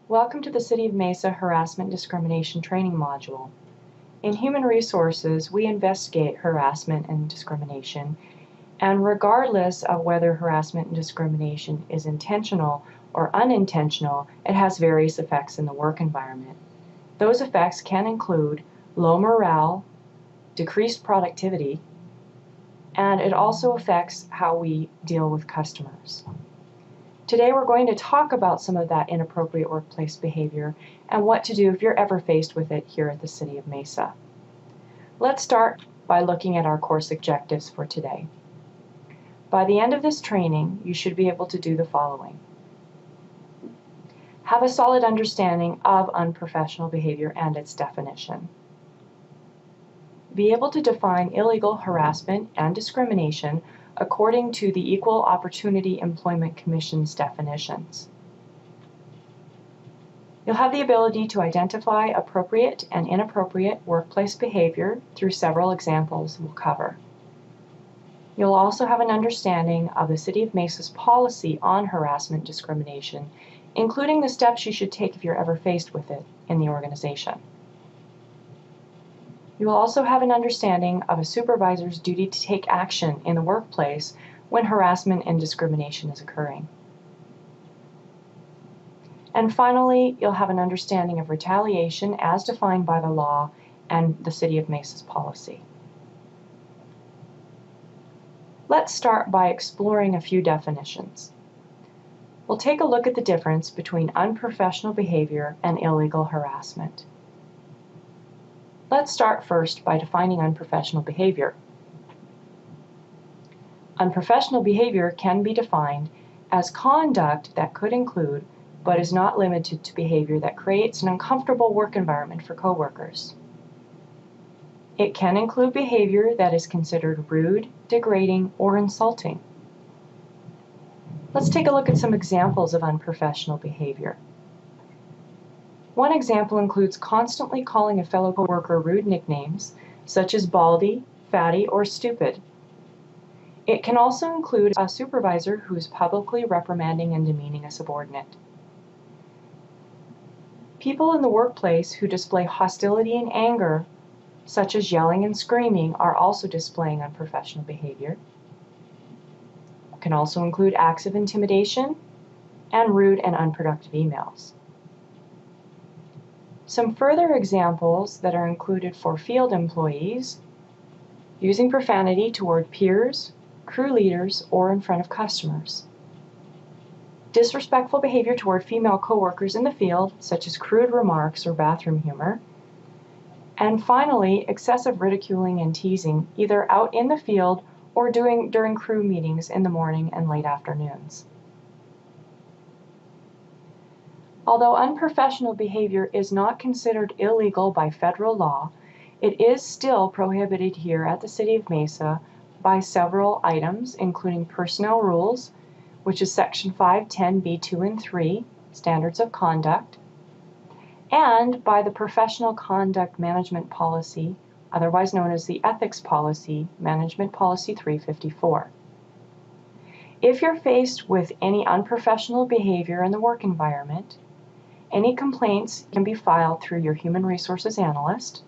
Welcome to the City of Mesa Harassment Discrimination Training Module. In Human Resources, we investigate harassment and discrimination, and regardless of whether harassment and discrimination is intentional or unintentional, it has various effects in the work environment. Those effects can include low morale, decreased productivity, and it also affects how we deal with customers. Today we're going to talk about some of that inappropriate workplace behavior and what to do if you're ever faced with it here at the City of Mesa. Let's start by looking at our course objectives for today. By the end of this training, you should be able to do the following. Have a solid understanding of unprofessional behavior and its definition. Be able to define illegal harassment and discrimination according to the Equal Opportunity Employment Commission's definitions. You'll have the ability to identify appropriate and inappropriate workplace behavior through several examples we'll cover. You'll also have an understanding of the City of Mesa's policy on harassment discrimination, including the steps you should take if you're ever faced with it in the organization. You will also have an understanding of a supervisor's duty to take action in the workplace when harassment and discrimination is occurring. And finally, you'll have an understanding of retaliation as defined by the law and the City of Mesa's policy. Let's start by exploring a few definitions. We'll take a look at the difference between unprofessional behavior and illegal harassment. Let's start first by defining unprofessional behavior. Unprofessional behavior can be defined as conduct that could include, but is not limited to, behavior that creates an uncomfortable work environment for coworkers. It can include behavior that is considered rude, degrading, or insulting. Let's take a look at some examples of unprofessional behavior. One example includes constantly calling a fellow coworker rude nicknames, such as baldy, fatty, or stupid. It can also include a supervisor who is publicly reprimanding and demeaning a subordinate. People in the workplace who display hostility and anger, such as yelling and screaming, are also displaying unprofessional behavior. It can also include acts of intimidation and rude and unproductive emails. Some further examples that are included for field employees: using profanity toward peers, crew leaders, or in front of customers. Disrespectful behavior toward female coworkers in the field, such as crude remarks or bathroom humor. And finally, excessive ridiculing and teasing, either out in the field or during crew meetings in the morning and late afternoons. Although unprofessional behavior is not considered illegal by federal law, it is still prohibited here at the City of Mesa by several items, including personnel rules, which is Section 510B2 and 3, Standards of Conduct, and by the Professional Conduct Management Policy, otherwise known as the Ethics Policy, Management Policy 354. If you're faced with any unprofessional behavior in the work environment, any complaints can be filed through your Human Resources Analyst.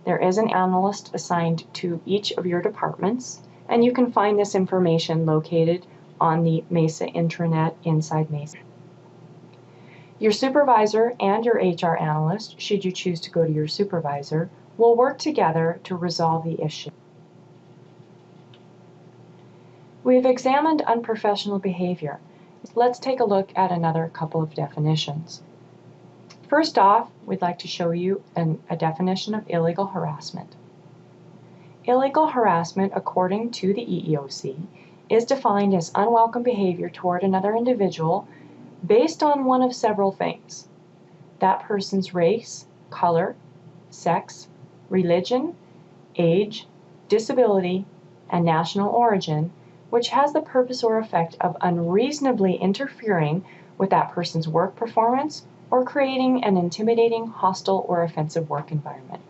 There is an analyst assigned to each of your departments, and you can find this information located on the Mesa intranet inside Mesa. Your supervisor and your HR analyst, should you choose to go to your supervisor, will work together to resolve the issue. We've examined unprofessional behavior. Let's take a look at another couple of definitions. First off, we'd like to show you a definition of illegal harassment. Illegal harassment, according to the EEOC, is defined as unwelcome behavior toward another individual based on one of several things: that person's race, color, sex, religion, age, disability, and national origin, which has the purpose or effect of unreasonably interfering with that person's work performance or creating an intimidating, hostile, or offensive work environment.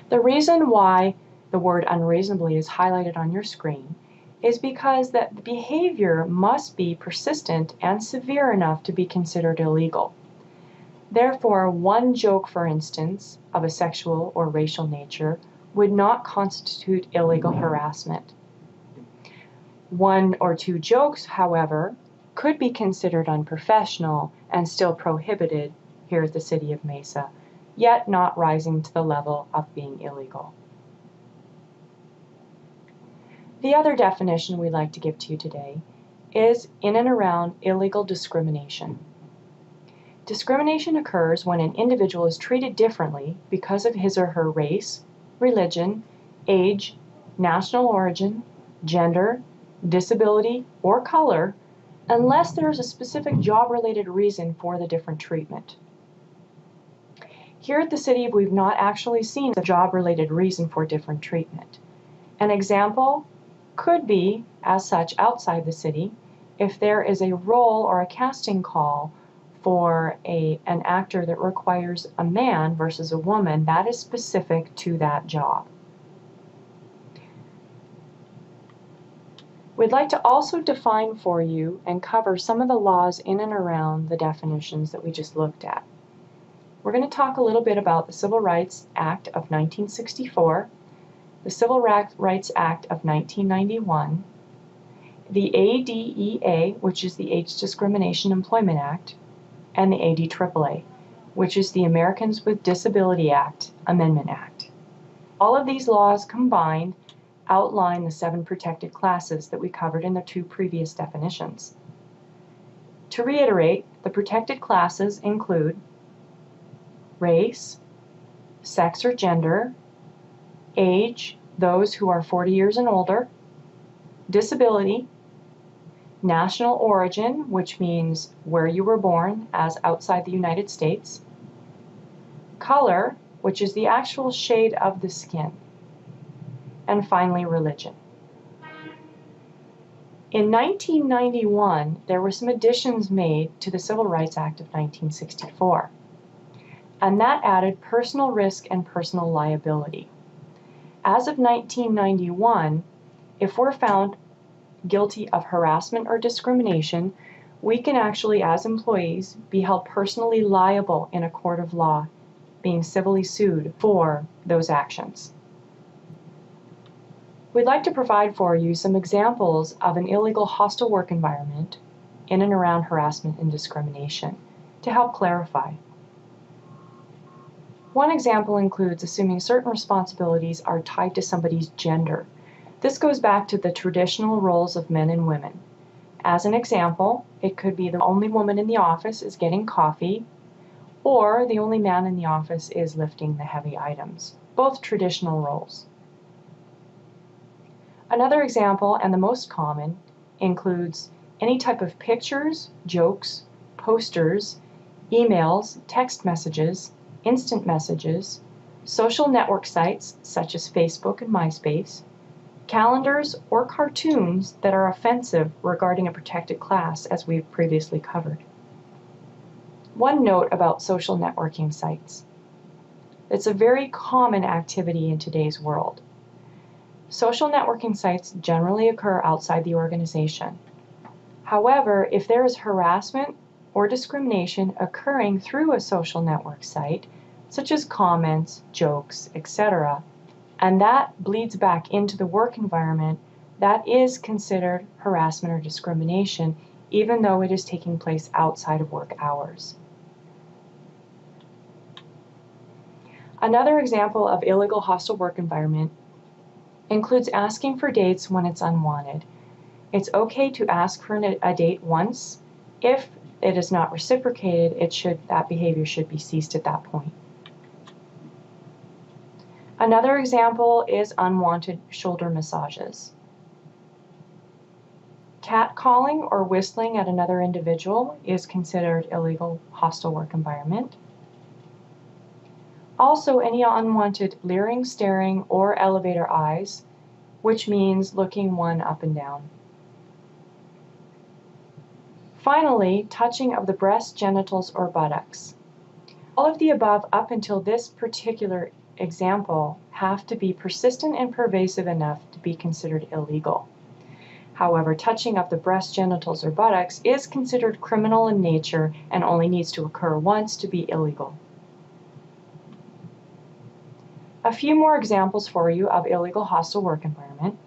The reason why the word unreasonably is highlighted on your screen is because that the behavior must be persistent and severe enough to be considered illegal. Therefore, one joke, for instance, of a sexual or racial nature would not constitute illegal harassment. One or two jokes, however, could be considered unprofessional and still prohibited here at the City of Mesa, yet not rising to the level of being illegal. The other definition we'd like to give to you today is in and around illegal discrimination. Discrimination occurs when an individual is treated differently because of his or her race, religion, age, national origin, gender, disability, or color, unless there is a specific job-related reason for the different treatment. Here at the city, we've not actually seen the job-related reason for different treatment. An example could be, as such, outside the city, if there is a role or a casting call for an actor that requires a man versus a woman, that is specific to that job. We'd like to also define for you and cover some of the laws in and around the definitions that we just looked at. We're going to talk a little bit about the Civil Rights Act of 1964, the Civil Rights Act of 1991, the ADEA, which is the Age Discrimination Employment Act, and the ADAAA, which is the Americans with Disability Act Amendment Act. All of these laws combined outline the 7 protected classes that we covered in the 2 previous definitions. To reiterate, the protected classes include race, sex or gender, age, those who are 40 years and older, disability, national origin, which means where you were born as outside the United States, color, which is the actual shade of the skin, and finally religion. In 1991, there were some additions made to the Civil Rights Act of 1964, and that added personal risk and personal liability. As of 1991, if we're found guilty of harassment or discrimination, we can actually, as employees, be held personally liable in a court of law, being civilly sued for those actions. We'd like to provide for you some examples of an illegal hostile work environment in and around harassment and discrimination to help clarify. One example includes assuming certain responsibilities are tied to somebody's gender. This goes back to the traditional roles of men and women. As an example, it could be the only woman in the office is getting coffee, or the only man in the office is lifting the heavy items, both traditional roles. Another example, and the most common, includes any type of pictures, jokes, posters, emails, text messages, instant messages, social network sites such as Facebook and MySpace, calendars or cartoons that are offensive regarding a protected class, as we've previously covered. One note about social networking sites. It's a very common activity in today's world. Social networking sites generally occur outside the organization. However, if there is harassment or discrimination occurring through a social network site, such as comments, jokes, etc., and that bleeds back into the work environment, that is considered harassment or discrimination, even though it is taking place outside of work hours. Another example of illegal hostile work environment includes asking for dates when it's unwanted. It's okay to ask for a date once. If it is not reciprocated, that behavior should be ceased at that point. Another example is unwanted shoulder massages. Catcalling or whistling at another individual is considered illegal hostile work environment. Also, any unwanted leering, staring, or elevator eyes, which means looking one up and down. Finally, touching of the breast, genitals, or buttocks. All of the above up until this particular example have to be persistent and pervasive enough to be considered illegal. However, touching of the breast, genitals, or buttocks is considered criminal in nature and only needs to occur once to be illegal. A few more examples for you of illegal hostile work environment.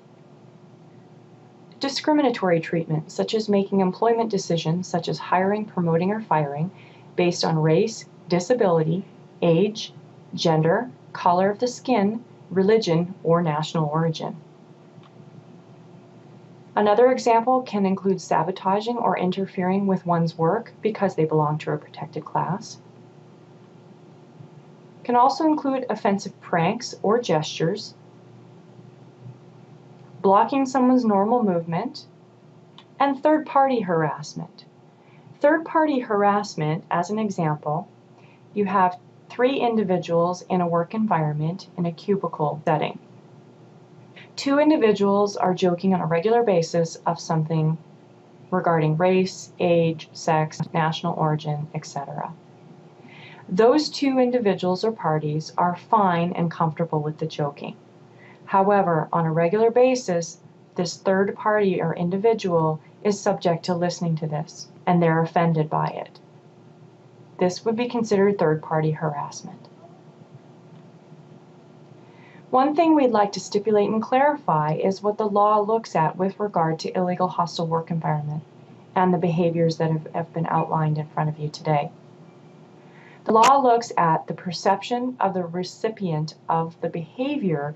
Discriminatory treatment, such as making employment decisions such as hiring, promoting, or firing based on race, disability, age, gender, color of the skin, religion, or national origin. Another example can include sabotaging or interfering with one's work because they belong to a protected class. Can also include offensive pranks or gestures, blocking someone's normal movement, and third-party harassment. Third-party harassment, as an example, you have 3 individuals in a work environment in a cubicle setting. 2 individuals are joking on a regular basis of something regarding race, age, sex, national origin, etc. Those 2 individuals or parties are fine and comfortable with the joking. However, on a regular basis, this third party or individual is subject to listening to this, and they're offended by it. This would be considered third-party harassment. One thing we'd like to stipulate and clarify is what the law looks at with regard to illegal hostile work environment and the behaviors that have been outlined in front of you today. The law looks at the perception of the recipient of the behavior,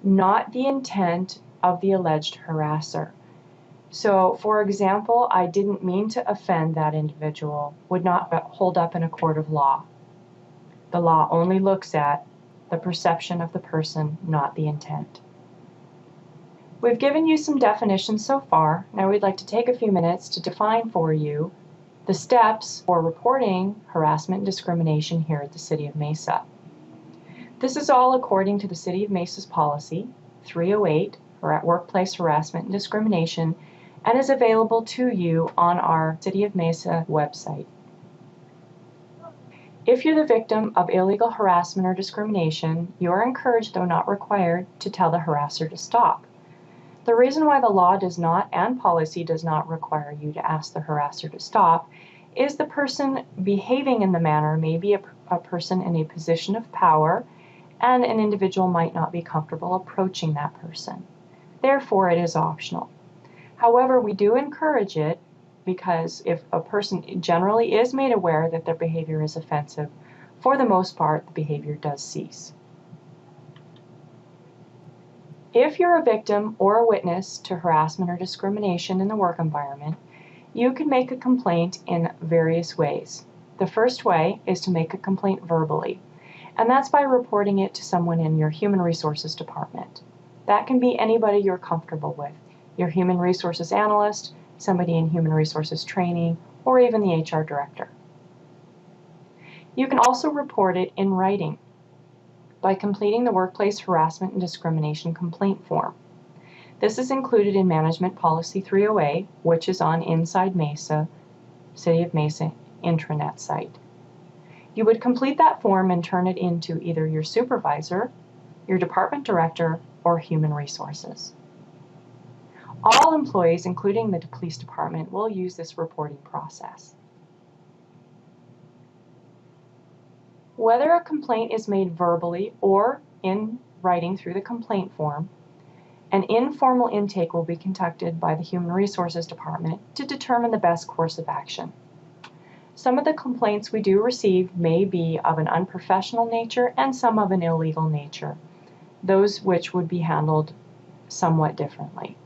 not the intent of the alleged harasser. So, for example, I didn't mean to offend that individual would not hold up in a court of law. The law only looks at the perception of the person, not the intent. We've given you some definitions so far. Now we'd like to take a few minutes to define for you the steps for reporting harassment and discrimination here at the City of Mesa. This is all according to the City of Mesa's policy 308 for at workplace harassment and discrimination, and is available to you on our City of Mesa website. If you're the victim of illegal harassment or discrimination, you are encouraged, though not required, to tell the harasser to stop. The reason why the law does not and policy does not require you to ask the harasser to stop is the person behaving in the manner may be a person in a position of power, and an individual might not be comfortable approaching that person. Therefore, it is optional. However, we do encourage it because if a person generally is made aware that their behavior is offensive, for the most part, the behavior does cease. If you're a victim or a witness to harassment or discrimination in the work environment, you can make a complaint in various ways. The first way is to make a complaint verbally, and that's by reporting it to someone in your Human Resources Department. That can be anybody you're comfortable with, your Human Resources Analyst, somebody in Human Resources Training, or even the HR Director. You can also report it in writing by completing the Workplace Harassment and Discrimination Complaint Form. This is included in Management Policy 308, which is on Inside Mesa, City of Mesa intranet site. You would complete that form and turn it into either your supervisor, your department director, or Human Resources. All employees, including the police department, will use this reporting process. Whether a complaint is made verbally or in writing through the complaint form, an informal intake will be conducted by the Human Resources Department to determine the best course of action. Some of the complaints we do receive may be of an unprofessional nature and some of an illegal nature, those which would be handled somewhat differently.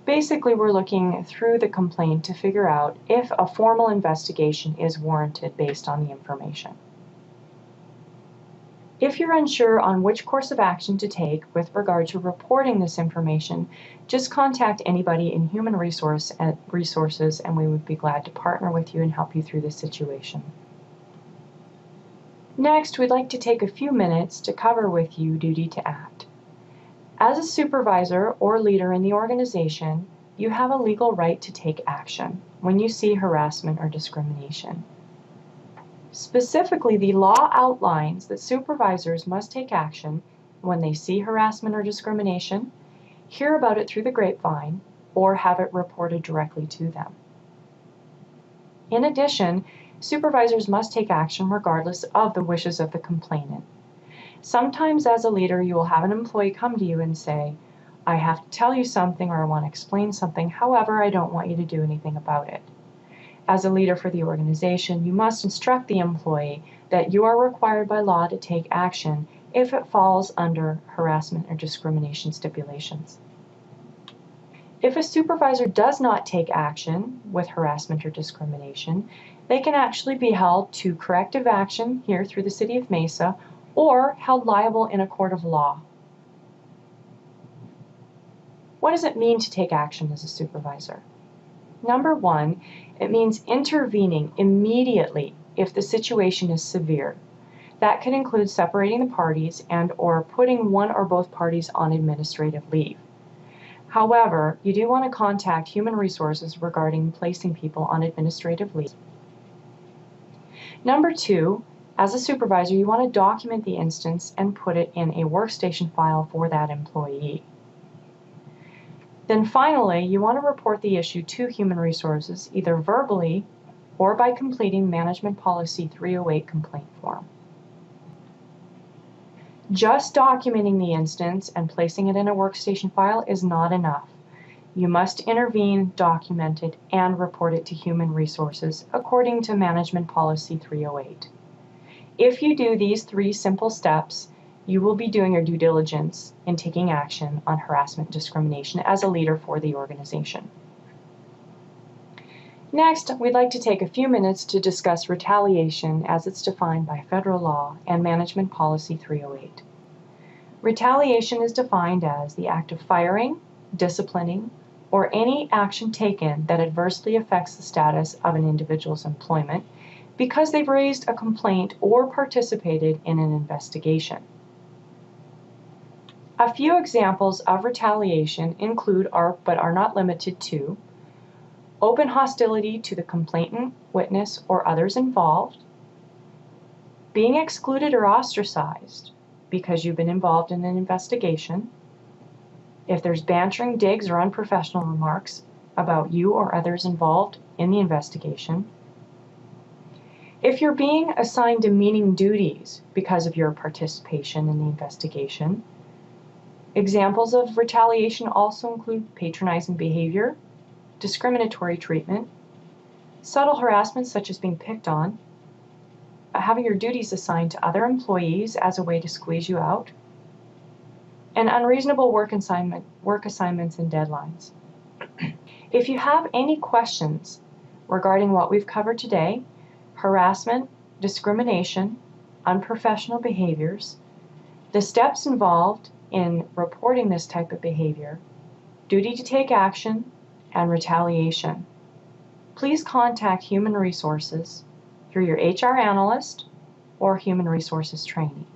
Basically, we're looking through the complaint to figure out if a formal investigation is warranted based on the information. If you're unsure on which course of action to take with regard to reporting this information, just contact anybody in Human Resources and we would be glad to partner with you and help you through this situation. Next, we'd like to take a few minutes to cover with you duty to act. As a supervisor or leader in the organization, you have a legal right to take action when you see harassment or discrimination. Specifically, the law outlines that supervisors must take action when they see harassment or discrimination, hear about it through the grapevine, or have it reported directly to them. In addition, supervisors must take action regardless of the wishes of the complainant. Sometimes as a leader, you will have an employee come to you and say, I have to tell you something or I want to explain something, however, I don't want you to do anything about it. As a leader for the organization, you must instruct the employee that you are required by law to take action if it falls under harassment or discrimination stipulations. If a supervisor does not take action with harassment or discrimination, they can actually be held to corrective action here through the City of Mesa or held liable in a court of law. What does it mean to take action as a supervisor? Number one, it means intervening immediately if the situation is severe. That could include separating the parties and/or putting one or both parties on administrative leave. However, you do want to contact Human Resources regarding placing people on administrative leave. Number two, as a supervisor, you want to document the instance and put it in a workstation file for that employee. Then finally, you want to report the issue to Human Resources either verbally or by completing Management Policy 308 complaint form. Just documenting the instance and placing it in a workstation file is not enough. You must intervene, document it, and report it to Human Resources according to Management Policy 308. If you do these three simple steps, you will be doing your due diligence in taking action on harassment and discrimination as a leader for the organization. Next, we'd like to take a few minutes to discuss retaliation as it's defined by federal law and Management Policy 308. Retaliation is defined as the act of firing, disciplining, or any action taken that adversely affects the status of an individual's employment because they've raised a complaint or participated in an investigation. A few examples of retaliation include, but are not limited to, open hostility to the complainant, witness, or others involved, being excluded or ostracized because you've been involved in an investigation, if there's bantering, digs, or unprofessional remarks about you or others involved in the investigation, if you're being assigned demeaning duties because of your participation in the investigation. Examples of retaliation also include patronizing behavior, discriminatory treatment, subtle harassment such as being picked on, having your duties assigned to other employees as a way to squeeze you out, and unreasonable work assignments and deadlines. If you have any questions regarding what we've covered today, harassment, discrimination, unprofessional behaviors, the steps involved in reporting this type of behavior, duty to take action, and retaliation, please contact Human Resources through your HR analyst or Human Resources trainee.